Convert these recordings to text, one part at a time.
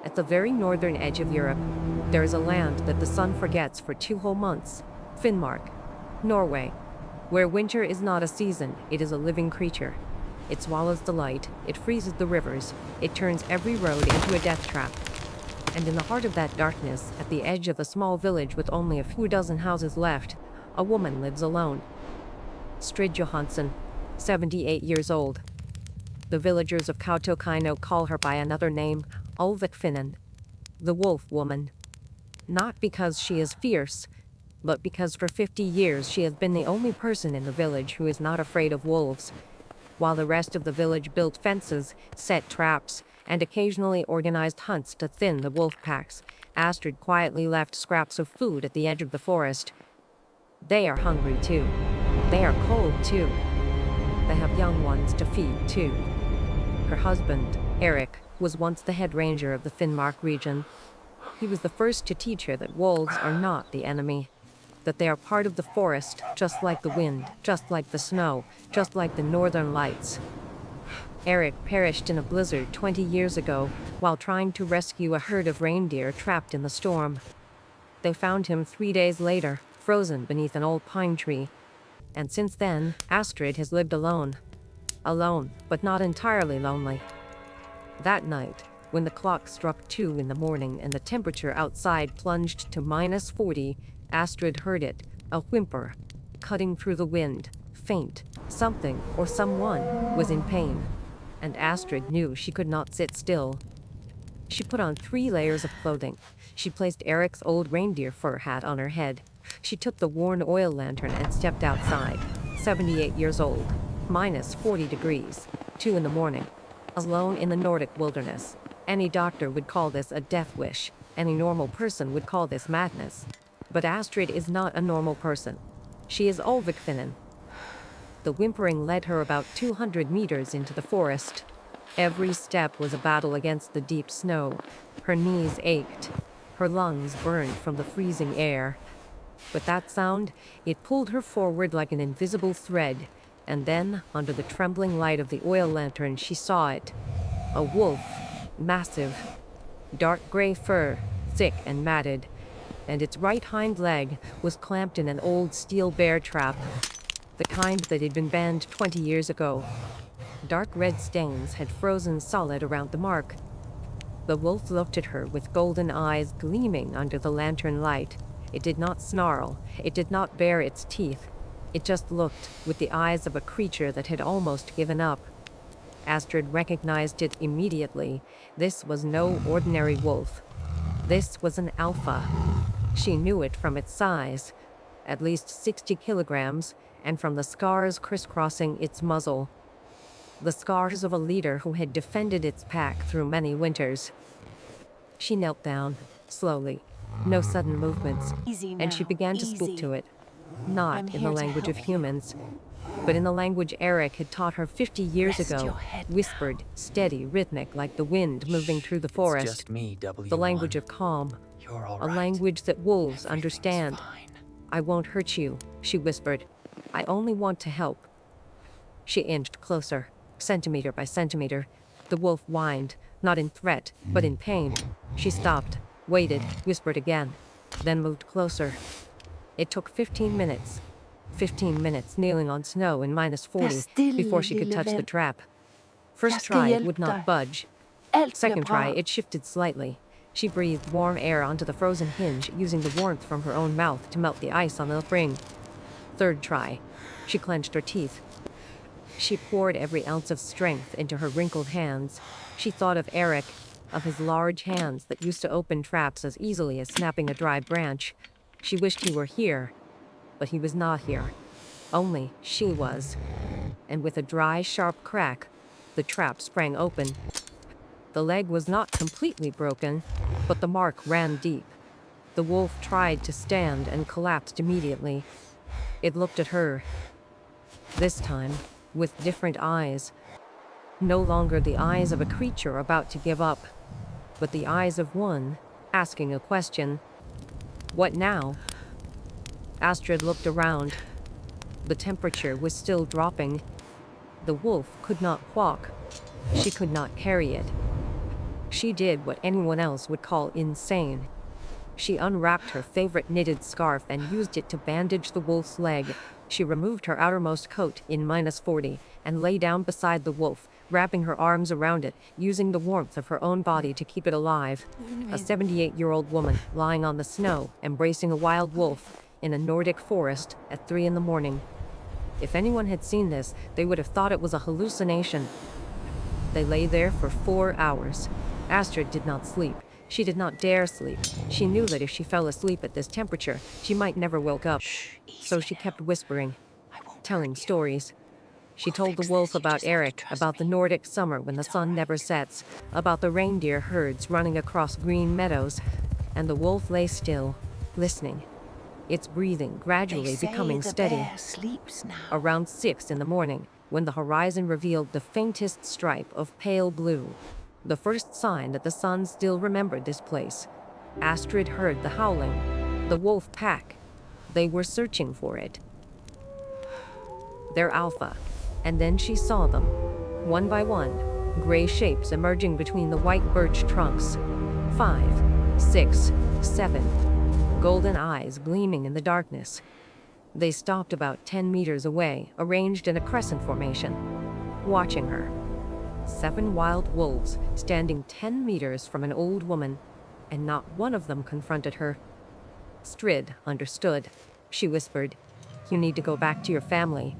At the very northern edge of Europe, there is a land that the sun forgets for 2 whole months, Finnmark, Norway, where winter is not a season, it is a living creature. It swallows the light, it freezes the rivers, it turns every road into a death trap. And in the heart of that darkness, at the edge of a small village with only a few dozen houses left, a woman lives alone. Astrid 78 years old. The villagers of Kautokeino call her by another name, Ulvikfinnen, the Wolf Woman. Not because she is fierce, but because for 50 years she has been the only person in the village who is not afraid of wolves. While the rest of the village built fences, set traps, and occasionally organized hunts to thin the wolf packs, Astrid quietly left scraps of food at the edge of the forest. They are hungry too. They are cold too. They have young ones to feed too. Her husband, Eric, was once the head ranger of the Finnmark region. He was the first to teach her that wolves are not the enemy, that they are part of the forest, just like the wind, just like the snow, just like the northern lights. Eric perished in a blizzard 20 years ago while trying to rescue a herd of reindeer trapped in the storm. They found him 3 days later, frozen beneath an old pine tree. And since then, Astrid has lived alone. Alone, but not entirely lonely. That night, when the clock struck 2 in the morning and the temperature outside plunged to -40, Astrid heard it, a whimper, cutting through the wind, faint. Something, or someone, was in pain. And Astrid knew she could not sit still. She put on 3 layers of clothing. She placed Eric's old reindeer fur hat on her head. She took the worn oil lantern and stepped outside. 78 years old, -40 degrees, 2 in the morning, alone in the Nordic wilderness. Any doctor would call this a death wish. Any normal person would call this madness. But Astrid is not a normal person. She is Ulvikfinnen. The whimpering led her about 200 meters into the forest. Every step was a battle against the deep snow. Her knees ached. Her lungs burned from the freezing air. With that sound, it pulled her forward like an invisible thread. And then, under the trembling light of the oil lantern, she saw it. A wolf, massive, dark gray fur, thick and matted, and its right hind leg was clamped in an old steel bear trap, the kind that had been banned 20 years ago. Dark red stains had frozen solid around the mark. The wolf looked at her with golden eyes gleaming under the lantern light. It did not snarl, it did not bare its teeth. It just looked with the eyes of a creature that had almost given up. Astrid recognized it immediately. This was no ordinary wolf. This was an alpha. She knew it from its size, at least 60 kilograms, and from the scars crisscrossing its muzzle. The scars of a leader who had defended its pack through many winters. She knelt down, slowly, no sudden movements, and she began to speak to it. Not in the language of humans, but in the language Eric had taught her 50 years ago, whispered, steady, rhythmic, like the wind moving through the forest. Just me, W1. The language of calm, a language that wolves understand. I won't hurt you, she whispered. I only want to help. She inched closer, centimeter by centimeter. The wolf whined, not in threat, but in pain. She stopped, waited, whispered again, then moved closer. It took 15 minutes. 15 minutes kneeling on snow in -40 before she could touch the trap. First try, it would not budge. Second try, it shifted slightly. She breathed warm air onto the frozen hinge, using the warmth from her own mouth to melt the ice on the spring. Third try. She clenched her teeth. She poured every ounce of strength into her wrinkled hands. She thought of Eric, of his large hands that used to open traps as easily as snapping a dry branch. She wished he were here, but he was not here. Only she was. And with a dry, sharp crack, the trap sprang open. The leg was not completely broken, but the mark ran deep. The wolf tried to stand and collapsed immediately. It looked at her. This time, with different eyes. No longer the eyes of a creature about to give up, but the eyes of one asking a question. What now? Astrid looked around. The temperature was still dropping. The wolf could not walk. She could not carry it. She did what anyone else would call insane. She unwrapped her favorite knitted scarf and used it to bandage the wolf's leg. She removed her outermost coat in -40 and lay down beside the wolf, wrapping her arms around it, using the warmth of her own body to keep it alive. A 78-year-old woman lying on the snow, embracing a wild wolf in a Nordic forest at 3 in the morning. If anyone had seen this, they would have thought it was a hallucination. They lay there for 4 hours. Astrid did not sleep. She did not dare sleep. She knew that if she fell asleep at this temperature, she might never wake up. So she kept whispering, telling stories. She told the wolf about Eric, about the Nordic summer when the sun never sets, about the reindeer herds running across green meadows, and the wolf lay still, listening. Its breathing gradually becoming steady. Around 6 in the morning, when the horizon revealed the faintest stripe of pale blue, the first sign that the sun still remembered this place, Astrid heard the howling. The wolf pack. They were searching for it. Their alpha. And then she saw them, one by one, gray shapes emerging between the white birch trunks. 5, 6, 7. Golden eyes gleaming in the darkness. They stopped about 10 meters away, arranged in a crescent formation, watching her. 7 wild wolves standing 10 meters from an old woman, and not one of them confronted her. Astrid understood. She whispered, "You need to go back to your family."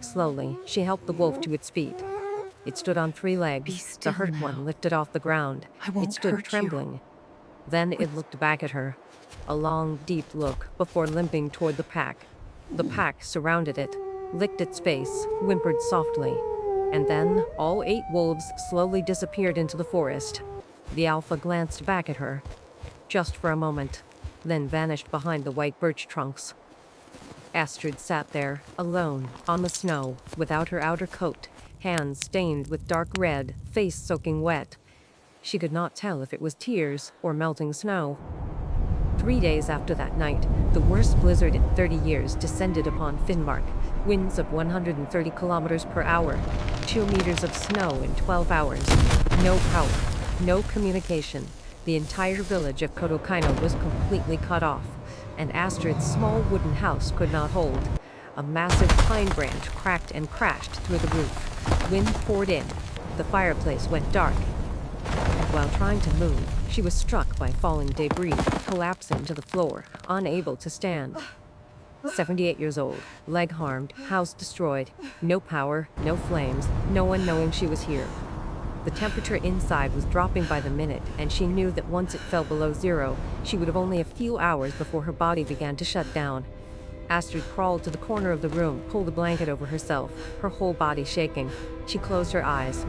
Slowly, she helped the wolf to its feet. It stood on 3 legs, the hurt one lifted off the ground. It stood trembling. Then it looked back at her. A long, deep look before limping toward the pack. The pack surrounded it, licked its face, whimpered softly. And then, all 8 wolves slowly disappeared into the forest. The alpha glanced back at her, just for a moment, then vanished behind the white birch trunks. Astrid sat there, alone, on the snow, without her outer coat, hands stained with dark red, face soaking wet. She could not tell if it was tears or melting snow. 3 days after that night, the worst blizzard in 30 years descended upon Finnmark. Winds of 130 kilometers per hour, 2 meters of snow in 12 hours. No power, no communication. The entire village of Kautokeino was completely cut off, and Astrid's small wooden house could not hold. A massive pine branch cracked and crashed through the roof. Wind poured in. The fireplace went dark. While trying to move, she was struck by falling debris, collapsing to the floor, unable to stand. 78 years old, leg harmed, house destroyed, no power, no flames, no one knowing she was here. The temperature inside was dropping by the minute, and she knew that once it fell below 0, she would have only a few hours before her body began to shut down. Astrid crawled to the corner of the room, pulled a blanket over herself, her whole body shaking. She closed her eyes.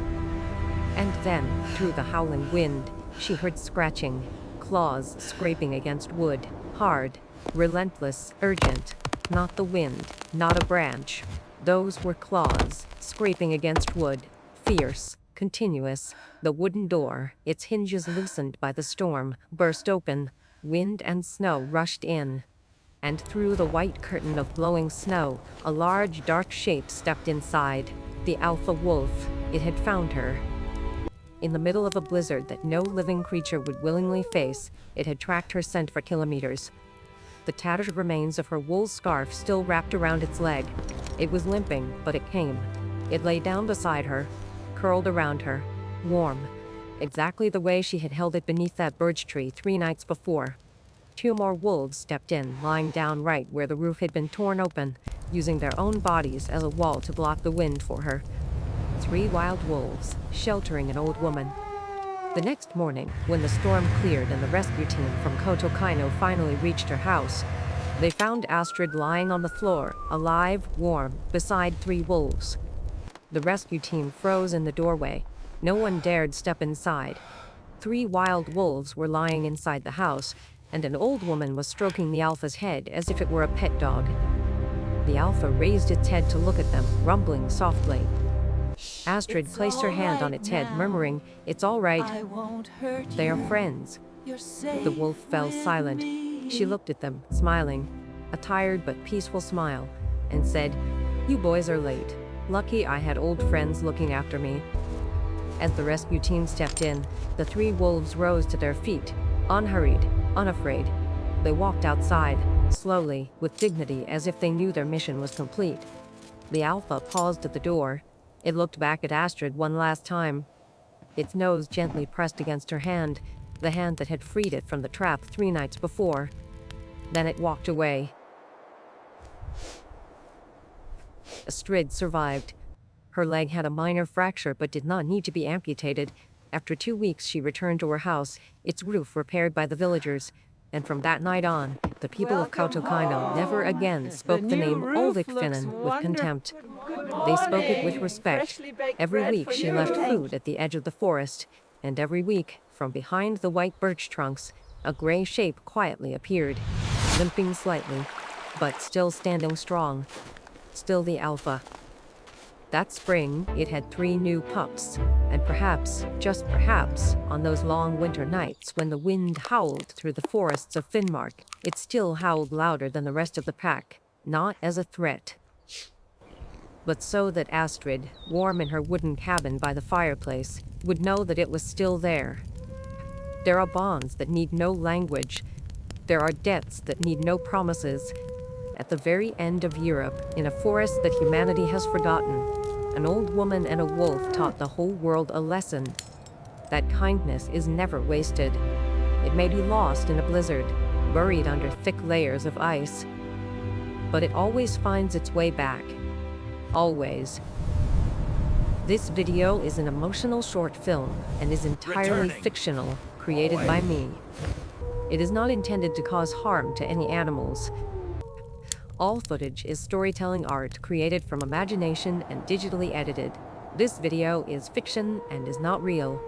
And then, through the howling wind, she heard scratching, claws scraping against wood, hard, relentless, urgent. Not the wind, not a branch. Those were claws, scraping against wood, fierce, continuous. The wooden door, its hinges loosened by the storm, burst open. Wind and snow rushed in. And through the white curtain of blowing snow, a large, dark shape stepped inside. The alpha wolf. It had found her. In the middle of a blizzard that no living creature would willingly face, it had tracked her scent for kilometers. The tattered remains of her wool scarf still wrapped around its leg. It was limping, but it came. It lay down beside her, curled around her, warm, exactly the way she had held it beneath that birch tree 3 nights before. 2 more wolves stepped in, lying down right where the roof had been torn open, using their own bodies as a wall to block the wind for her. 3 wild wolves, sheltering an old woman. The next morning, when the storm cleared and the rescue team from Kautokeino finally reached her house, they found Astrid lying on the floor, alive, warm, beside 3 wolves. The rescue team froze in the doorway. No one dared step inside. 3 wild wolves were lying inside the house, and an old woman was stroking the alpha's head as if it were a pet dog. The alpha raised its head to look at them, rumbling softly. Astrid placed her hand on its head, murmuring, "It's all right. They are friends." The wolf fell silent. She looked at them, smiling, a tired but peaceful smile, and said, "You boys are late. Lucky I had old friends looking after me." As the rescue team stepped in, the three wolves rose to their feet, unhurried, unafraid. They walked outside, slowly, with dignity, as if they knew their mission was complete. The alpha paused at the door. It looked back at Astrid one last time. Its nose gently pressed against her hand, the hand that had freed it from the trap 3 nights before. Then it walked away. Astrid survived. Her leg had a minor fracture but did not need to be amputated. After 2 weeks, she returned to her house, its roof repaired by the villagers. And from that night on, the people of Kautokeino never again spoke the name Olvikfinnen with contempt. They spoke it with respect. Every week she left food at the edge of the forest, and every week, from behind the white birch trunks, a gray shape quietly appeared, limping slightly, but still standing strong. Still the alpha. That spring, it had 3 new pups, and perhaps, just perhaps, on those long winter nights when the wind howled through the forests of Finnmark, it still howled louder than the rest of the pack, not as a threat, but so that Astrid, warm in her wooden cabin by the fireplace, would know that it was still there. There are bonds that need no language. There are debts that need no promises. At the very end of Europe, in a forest that humanity has forgotten, an old woman and a wolf taught the whole world a lesson. That kindness is never wasted. It may be lost in a blizzard, buried under thick layers of ice, but it always finds its way back. Always. This video is an emotional short film and is entirely fictional, created by me. It is not intended to cause harm to any animals. All footage is storytelling art created from imagination and digitally edited. This video is fiction and is not real.